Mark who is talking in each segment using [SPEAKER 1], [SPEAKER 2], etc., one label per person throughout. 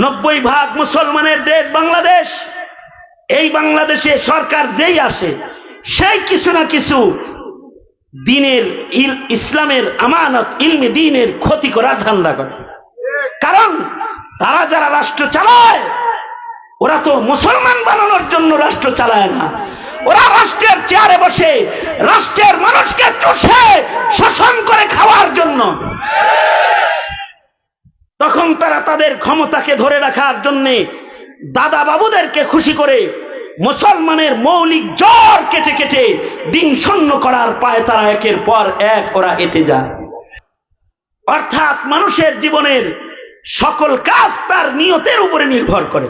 [SPEAKER 1] 90% মুসলমানের দেশ বাংলাদেশ। এই বাংলাদেশে সরকার যেই আসে সেই কিছু না কিছু দিনের ইসলামের আমানত ইলমে দ্বীনের ক্ষতি করার ধান্দা করে। কারণ তারা যারা রাষ্ট্র চালায় ওরা তো মুসলমান বানানোর জন্য রাষ্ট্র চালায় না, ওরা রাষ্ট্রের চেয়ারে বসে রাষ্ট্রের মানুষকে চুষে শোষণ করে খাওয়ার জন্য। তখন তারা তাদের ক্ষমতাকে ধরে রাখার জন্য দাদা বাবুদেরকে খুশি করে মুসলমানের মৌলিক জোর কেটে কেটে দিন শূন্য করার পায় তারা একের পর এক ওরা এতে যায়। অর্থাৎ মানুষের জীবনের সকল কাজ তার নিয়তের উপরে নির্ভর করে।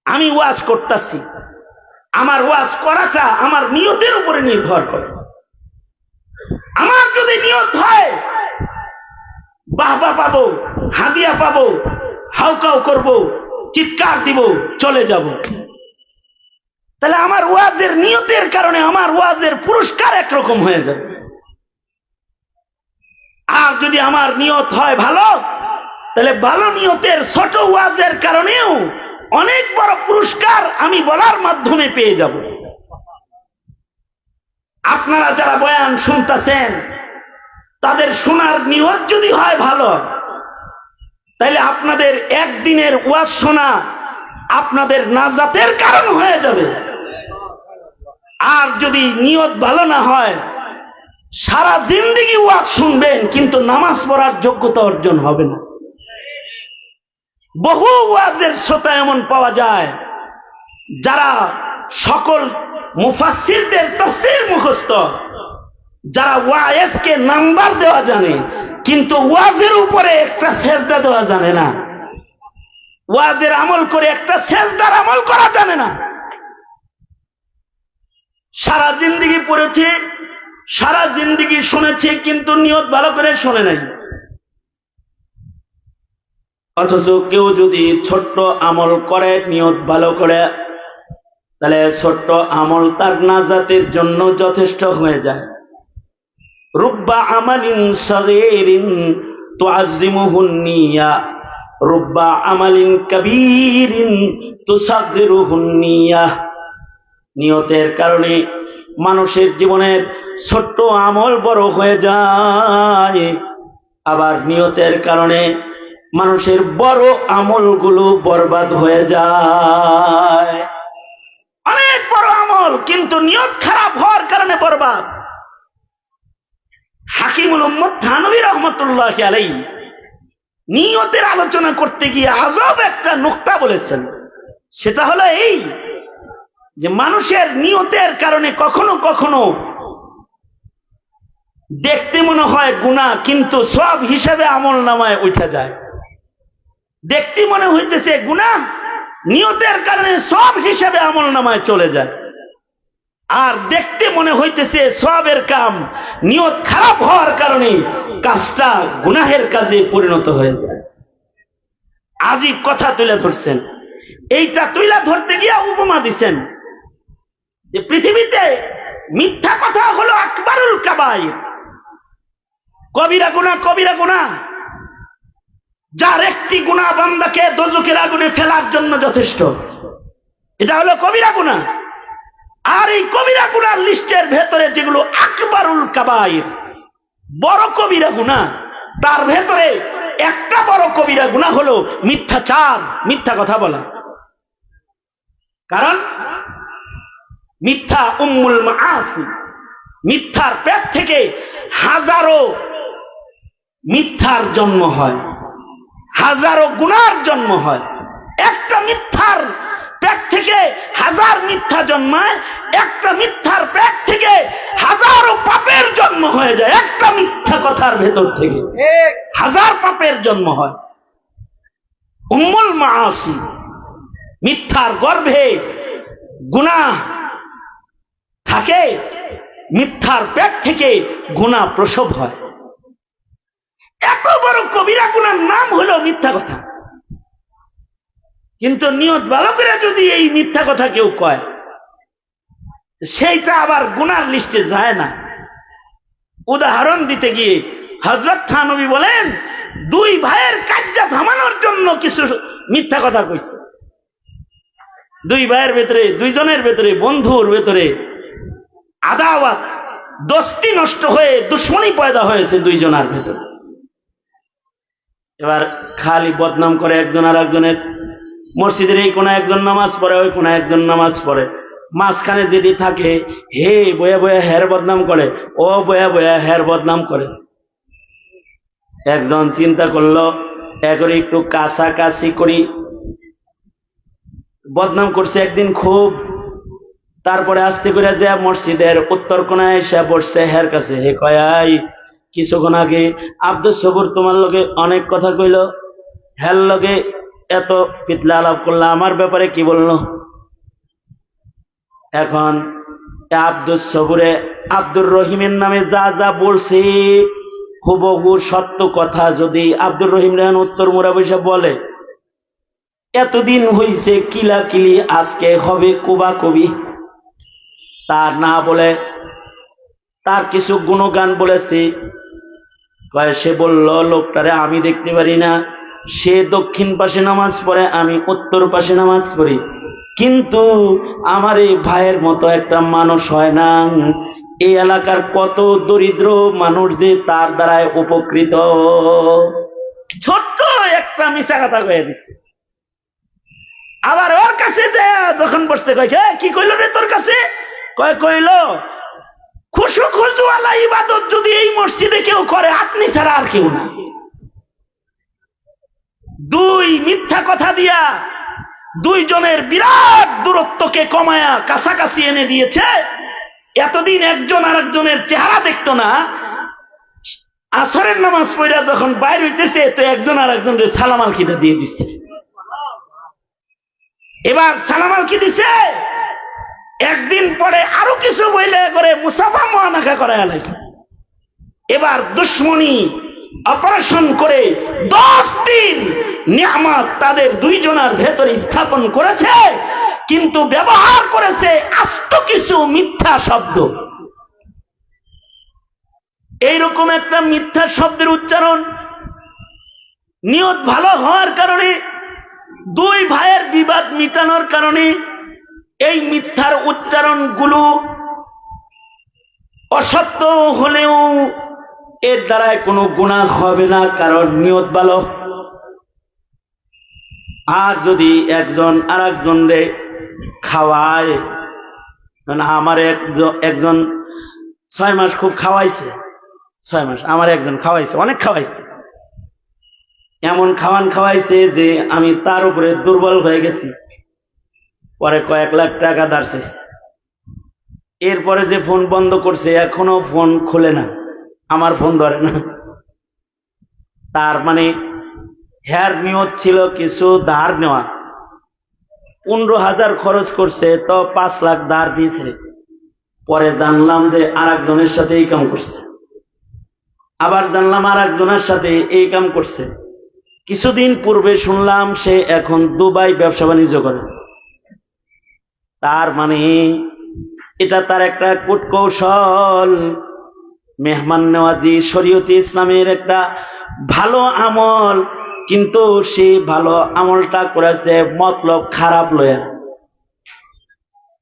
[SPEAKER 1] আমি ওয়াজ করতেছি, আমার ওয়াজ করাটা আমার নিয়তের উপরে নির্ভর করে। আমার যদি নিয়ত হয় বাহবা পাবো, হাদিয়া পাবো, হাউকাউ করব, চিৎকার দিব, চলে যাব, তাহলে আমার ওয়াজের নিয়তের কারণে আমার ওয়াজের পুরস্কার একরকম হয়ে যাবে। আর যদি আমার নিয়ত হয় ভালো, তাহলে ভালো নিয়তের ছোট ওয়াজের কারণেও অনেক বড় পুরস্কার আমি বলার মাধ্যমে পেয়ে যাব। আপনারা যারা বয়ান শুনতেছেন তাদের শোনার নিয়ত যদি হয় ভালো, তাহলে আপনাদের একদিনের ওয়াজ শোনা আপনাদের নাজাতের কারণ হয়ে যাবে। আর যদি নিয়ত ভালো না হয় সারা জিন্দেগি ওয়াজ শুনবেন কিন্তু নামাজ পড়ার যোগ্যতা অর্জন হবে না। বহু ওয়াজের শ্রোতা এমন পাওয়া যায় যারা সকল মুফাসসিরদের তাফসীর মুখস্থ, যারা ওয়াজকে নাম্বার দেওয়া জানে কিন্তু ওয়াজের উপরে একটা সেজদা দেওয়া জানে না, ওয়াজের আমল করে একটা সেজদার আমল করা জানে না। সারা জিন্দেগি পড়েছে, সারা জিন্দেগি শুনেছে কিন্তু নিয়ত ভালো করে শোনে নাই। অথচ কেউ যদি ছোট্ট আমল করে নিয়ত ভালো করে, তাহলে ছোট্ট আমল তার নাজাতের জন্য যথেষ্ট হয়ে যায়। রুব্বা আমালিন সাগীরিন তুআজ্জিমুহুন নিয়া, রুব্বা আমালিন কাবীরিন তুসাগগিরুহুন নিয়া। নিয়তের কারণে মানুষের জীবনের ছোট্ট আমল বড় হয়ে যায়, আবার নিয়তের কারণে মানুষের বড় আমলগুলো বরবাদ হয়ে যায়। অনেক বড় আমল কিন্তু নিয়ত খারাপ হওয়ার কারণে বরবাদ। হাকিমুল উম্মত থানভী রহমতুল্লাহি আলাইহি নিয়তের আলোচনা করতে গিয়ে আজব একটা নুকতা বলেছেন। সেটা হলো এই যে মানুষের নিয়তের কারণে কখনো কখনো দেখতে মনে হয় গুনাহ কিন্তু সওয়াব হিসেবে আমল নামায় উঠে যায়। দেখতে মনে হইতেছে গুনাহ, নিয়তের কারণে সওয়াব হিসেবে আমল নামায় চলে যায়। আর দেখতে মনে হইতেছে সওয়াবের কাম, নিয়ত খারাপ হওয়ার কারণে কাজটা গুনাহের কাজে পরিণত হয়ে যায়। আজীব কথা তুলে ধরছেন। এইটা তুলে ধরতে গিয়ে উপমা দিচ্ছেন যে পৃথিবীতে মিথ্যা কথা হলো আকবারুল কাবাইর, কবিরা গুনাহ, কবিরা গুনাহ, যার একটি গুনাহ বান্দাকে দোজখের আগুনে ফেলার জন্য যথেষ্ট। এটা হলো কবিরা গুনাহ। আর এই কবিরা গুনার লিস্টের ভেতরে যেগুলো আকবারুল কাবাইর, বড় কবিরা গুনাহ, তার ভেতরে একটা বড় কবিরা গুনাহ হলো মিথ্যাচার, মিথ্যা কথা বলা। কারণ মিথ্যা উম্মুল মাআসি, মিথ্যার পেট থেকে হাজারো মিথ্যার জন্ম হয়, হাজারো গুনার জন্ম হয়। একটা মিথ্যার পেট থেকে হাজার মিথ্যা জন্মায়, একটা মিথ্যার পেট থেকে হাজারো পাপের জন্ম হয়ে যায়। একটা মিথ্যা কথার ভেতর থেকে হাজার পাপের জন্ম হয়। উম্মুল মাআসি, মিথ্যার গর্ভে গুনাহ থাকে, মিথ্যার পেট থেকে গুনাহ প্রসব হয়। এত বড় কবিরা গুনার নাম হলো মিথ্যা কথা। কিন্তু নিয়ত ভালো করে যদি এই মিথ্যা কথা কেউ কয়, সেইটা আবার গুনার লিস্টে যায় না। উদাহরণ দিতে গিয়ে হযরত থানভী বলেন, দুই ভাইয়ের কাজ্জা ধামা কিছু মিথ্যা কথা কইছে। দুই ভাইয়ের ভেতরে, দুইজনের ভেতরে, বন্ধুর ভেতরে আদাওয়াত, দোস্তি নষ্ট হয়ে দুশ্মনী পয়দা হয়েছে দুইজনের ভেতরে। এবার খালি বদনাম করে একজন আর একজনের। মসজিদের এই কোনায় একজন নামাজ পড়ে, ওই কোনায় একজন নামাজ পড়ে, মাঝখানে যদি থাকে হে বয়া বয়া হের বদনাম করে, ও বয়া বয়া হের বদনাম করে। একজন চিন্তা করলো একরে একটু কাছাকাছি করি, বদনাম করছে একদিন খুব। তারপরে আস্তে করে যে মসজিদের উত্তর কোনায় এসে বসছে হের কাছে। হে কয় কিছুক্ষণ আগে আব্দুল সবুর তোমার লগে অনেক কথা কইল, হের লগে এত পিতলা আলাপ করলো, আমার ব্যাপারে কি বললো? এখন আব্দুল সবুরে আব্দুর রহিমের নামে যা যা বলছে হুবহু সত্য কথা যদি আব্দুর রহিম রেহান উত্তর মোড়া বসে বলে, এতদিন হইছে কিলা কিলি, আজকে হবে কুবা কবি। তার না বলে তার কিছু গুণগান বলেছে। সে বলল লোকটারে আমি দেখতে পারি না, সে দক্ষিণ পাশে নামাজ পড়ে, আমি উত্তর পাশে নামাজ পড়ি, কিন্তু আমার এই ভাইয়ের মতো একটা মানুষ হয় না। এই এলাকার কত দরিদ্র মানুষ যে তার দ্বারায় উপকৃত। ছোট্ট একটা মিশা কথা কয়ে দিচ্ছে। আবার ওর কাছে যখন বসতে কয় কি কইল রে তোর কাছে? কইল খুশু খুশুওয়ালা ইবাদত যদি এই মসজিদে কেউ করে আপনি ছাড়া আর কেউ না। দুই মিথ্যা কথা দিয়া দুইজনের বিরাট দূরত্বকে কমায়া কাছাকাছি এনে দিয়েছে। এতদিন একজন আর একজনের চেহারা দেখতো না, আসরের নামাজ পড়া যখন বাইর হইতেছে তো একজন আর একজনের সালাম আলকিটা দিয়ে দিচ্ছে। এবার সালাম আলকি দিছে, একদিন পরে আরো কিছু বইলে করে মুসাফা মহানাকা করে আনাইছে। এবার দুশ্মনী অপারেশন করে 10 দিন নিয়ামত তাদের দুইজনের ভেতরে স্থাপন করেছে, কিন্তু ব্যবহার করেছে আস্ত কিছু মিথ্যা শব্দ। এইরকম একটা মিথ্যা শব্দের উচ্চারণ নিয়ত ভালো হওয়ার কারণে, দুই ভাইয়ের বিবাদ মিটানোর কারণে এই মিথ্যার উচ্চারণগুলো অসত্য হলেও এর দ্বারায় কোনো গুনাহ হবে না, কারণ নিয়ত ভালো। আর যদি একজন আর একজনরে খাওয়ায়, আমার একজন 6 মাস খুব খাওয়াইছে, 6 মাস আমার একজন খাওয়াইছে, অনেক খাওয়াইছে, এমন খাওয়াইছে যে আমি তার উপরে দুর্বল হয়ে গেছি। পরে কয়েক লাখ টাকা ধার চাইছে। এরপরে যে ফোন বন্ধ করছে, এখনো ফোন খোলে না, আমার ফোন ধরে না। তার মানে হ্যার নিয়ত ছিল কিছু ধার নেওয়া, 15,000 খরচ করছে, তো 5 লাখ ধার দিয়েছে। পরে জানলাম যে আর একজনের সাথে এই কাম করছে, আবার জানলাম আর একজনের সাথে এই কাম করছে। কিছুদিন পূর্বে শুনলাম সে এখন দুবাই ব্যবসা বাণিজ্য করে। তার মানে এটা তার একটা কূটকৌশল, মেহমান নেওয়াজি শরীয়তে ইসলামের একটা ভালো আমল, কিন্তু সে ভালো আমলটা করেছে মতলব খারাপ লয়া,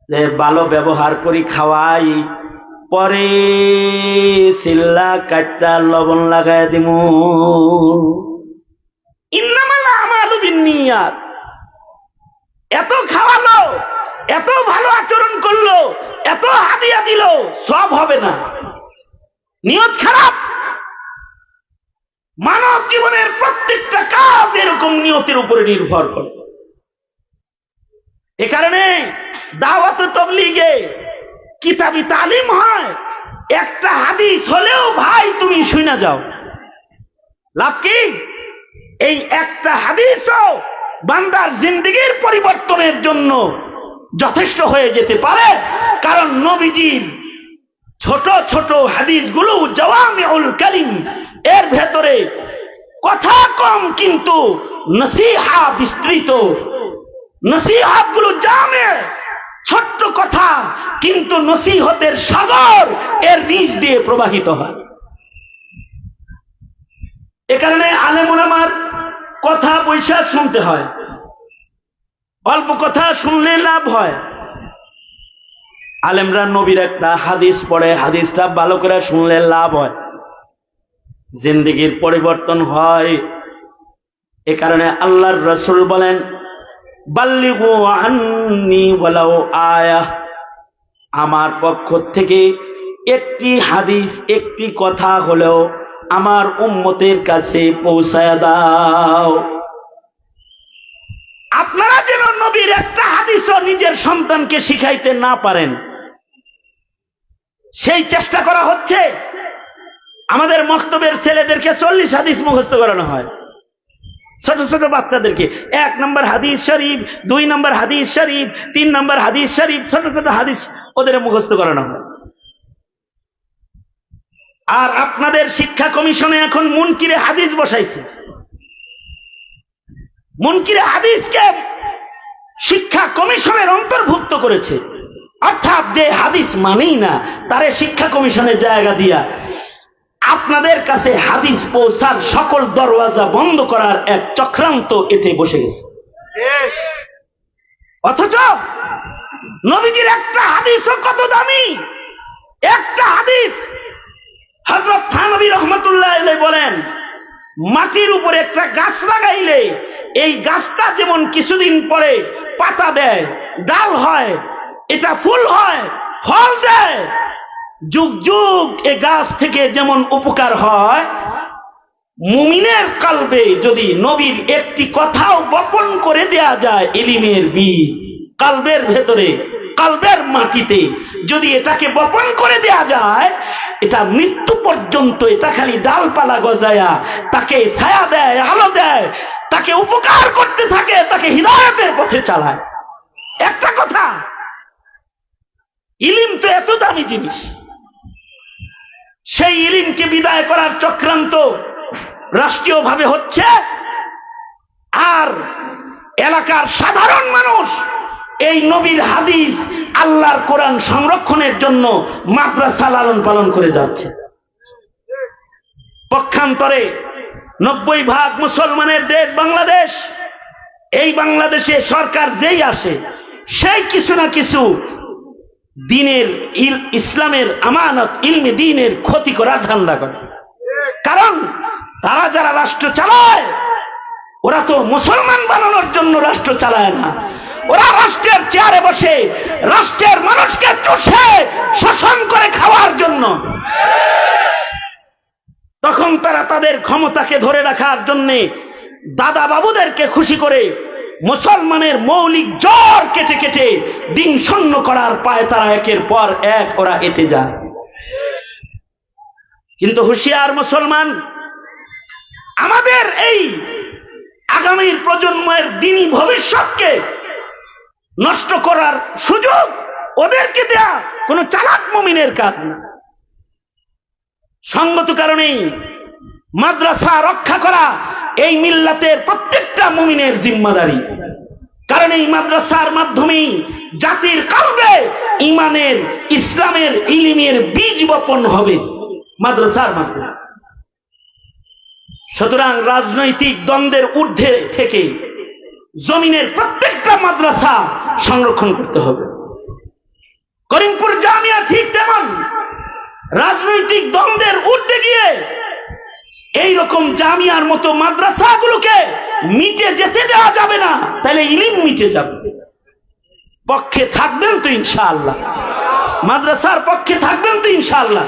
[SPEAKER 1] যে ভালো ব্যবহার করি খাওয়াই, পরে সিল্লা কাটটা লবণ লাগায় দিমু। ইন্নামাল আমালু বিন্নিয়াত। এত খাওয়ালো, এত ভালো আচরণ করলো, এত হাদিয়া দিল, সব হবে না, নিয়ত খারাপ। মানব জীবনের প্রত্যেকটা কাজ এরকম নিয়তের উপরে নির্ভর করে। এ কারণে দাওয়াত তাবলীগে কিতাবি তালিম হয়, একটা হাদিস হলেও ভাই তুমি শুনে যাও, লাভ কি? এই একটা হাদিসও বান্দার জিন্দেগির পরিবর্তনের জন্য যথেষ্ট হয়ে যেতে পারে। কারণ নবীজির ছোট ছোট হাদিসগুলো জাওয়ামিউল কালিম, এর ভেতরে কথা কম কিন্তু নসিহা বিস্তৃত। নসিহতগুলো জামে, ছোট্ট কথা কিন্তু নসিহতের সাগর এর নিচ দিয়ে প্রবাহিত হয়। এ কারণে আলেম উলামার কথা বৈশা শুনতে হয়, অল্প কথা শুনলে লাভ হয়। আলেমরা নবীর একটা হাদিস পড়ে, হাদিসটা ভালো করে শুনলে লাভ হয়, জিন্দেগির পরিবর্তন হয়। এ কারণে আল্লাহর রাসূল বলেন, বাল্লিগু আন্নি ওয়ালাউ আয়া, আমার পক্ষ থেকে একটি হাদিস, একটি কথা হলেও আমার উম্মতের কাছে পৌঁছায় দাও। আপনারা যেন নবীর একটা হাদিসও নিজের সন্তানকে শিখাইতে না পারেন, সেই চেষ্টা করা হচ্ছে। আমাদের মক্তবের ছেলেদেরকে 40 হাদিস মুখস্থ করানো হয়, ছোট ছোট বাচ্চাদেরকে 1 নম্বর হাদিস শরীফ, 2 নম্বর হাদিস শরীফ, 3 নম্বর হাদিস শরীফ, ছোট ছোট হাদিস ওদের মুখস্থ করানো হয়। আর আপনাদের শিক্ষা কমিশনে এখন মুনকিরে হাদিস বসাইছে। মুনকিরে হাদিসকে শিক্ষা কমিশনের অন্তর্ভুক্ত করেছে, অর্থাৎ যে হাদিস মানেই না তারে শিক্ষা কমিশনের জায়গা দিয়া আপনাদের কাছে হাদিস পৌঁছার সকল দরওয়াজা বন্ধ করার এক চক্রান্ত এতে বসে গেছে। অথচ নবীজির একটা হাদিসও কত দামি। একটা হাদিস হযরত থানভী রাহমাতুল্লাহ আলাইহি বলেন, মাটির উপরে একটা গাছ লাগাইলে এই গাছটা যেমন কিছুদিন পরে পাতা দেয়, ডাল হয়, এটা ফুল হয়, ফল দেয়, যুগ যুগ এ গাছ থেকে যেমন উপকার হয়, মুমিনের কলবে যদি নবীর একটি কথাও বপন করে দেয়া যায়, ইলমের বীজ কলবের ভেতরে, কলবের মাটিতে যদি এটাকে বপন করে দেয়া যায়, এটা মৃত্যু পর্যন্ত এটা খালি ডালপালা গজায়া তাকে ছায়া দেয়, আলো দেয়, তাকে উপকার করতে থাকে, তাকে হিদায়াতের পথে চালায়। একটা কথা, ইলম তো এত দামি জিনিস, সেই ইলমকে বিদায় করার চক্রান্ত রাষ্ট্রীয়ভাবে হচ্ছে, আর এলাকার সাধারণ মানুষ এই নবীর হাদিস, আল্লাহর কোরআন সংরক্ষণের জন্য মাদ্রাসা লালন পালন করে যাচ্ছে। পক্ষান্তরে 90% মুসলমানের দেশ বাংলাদেশ। এই বাংলাদেশে সরকার যেই আসে সেই কিছু না কিছু দিনের, ইসলামের আমানত, ইলমে দ্বীনের ক্ষতি করার ধান্দা করে। কারণ তারা যারা রাষ্ট্র চালায়, ওরা তো মুসলমান বানানোর জন্য রাষ্ট্র চালায় না, ওরা রাষ্ট্রের চেয়ারে বসে রাষ্ট্রের মানুষকে চুষে শোষণ করে খাওয়ার জন্য। তখন তারা তাদের ক্ষমতাকে ধরে রাখার জন্য দাদা বাবুদেরকে খুশি করে মুসলমানের মৌলিক জোর কেটে কেটে দিন শূন্য করার পায় তারা একের পর এক ওরা এতে যায়। কিন্তু হুঁশিয়ার মুসলমান, আমাদের এই আগামীর প্রজন্মের দিনী ভবিষ্যৎকে নষ্ট করার সুযোগ ওদেরকে দেয়া কোন চালাক মুমিনের কাজ না। সঙ্গত কারণেই মাদ্রাসা রক্ষা করা এই মিল্লাতের প্রত্যেকটা মুমিনের জিম্মাদারি। কারণ এই মাদ্রাসার মাধ্যমেই জাতির কলবে ঈমানের, ইসলামের, ইলমের বীজ বপন হবে মাদ্রাসার মাধ্যমে। সুতরাং রাজনৈতিক দ্বন্দ্বের ঊর্ধ্বে থেকে জমিনের প্রত্যেকটা মাদ্রাসা সংরক্ষণ করতে হবে। করিমপুর জামিয়া ঠিক তেমন রাজনৈতিক দ্বন্দ্বের ঊর্ধ্বে গিয়ে এইরকম জামিয়ার মতো মাদ্রাসাগুলোকে মিটে যেতে দেওয়া যাবে না, তাহলে ইলম মিটে যাবে। পক্ষে থাকবেন তো ইনশাআল্লাহ, মাদ্রাসার পক্ষে থাকবেন তো ইনশাআল্লাহ।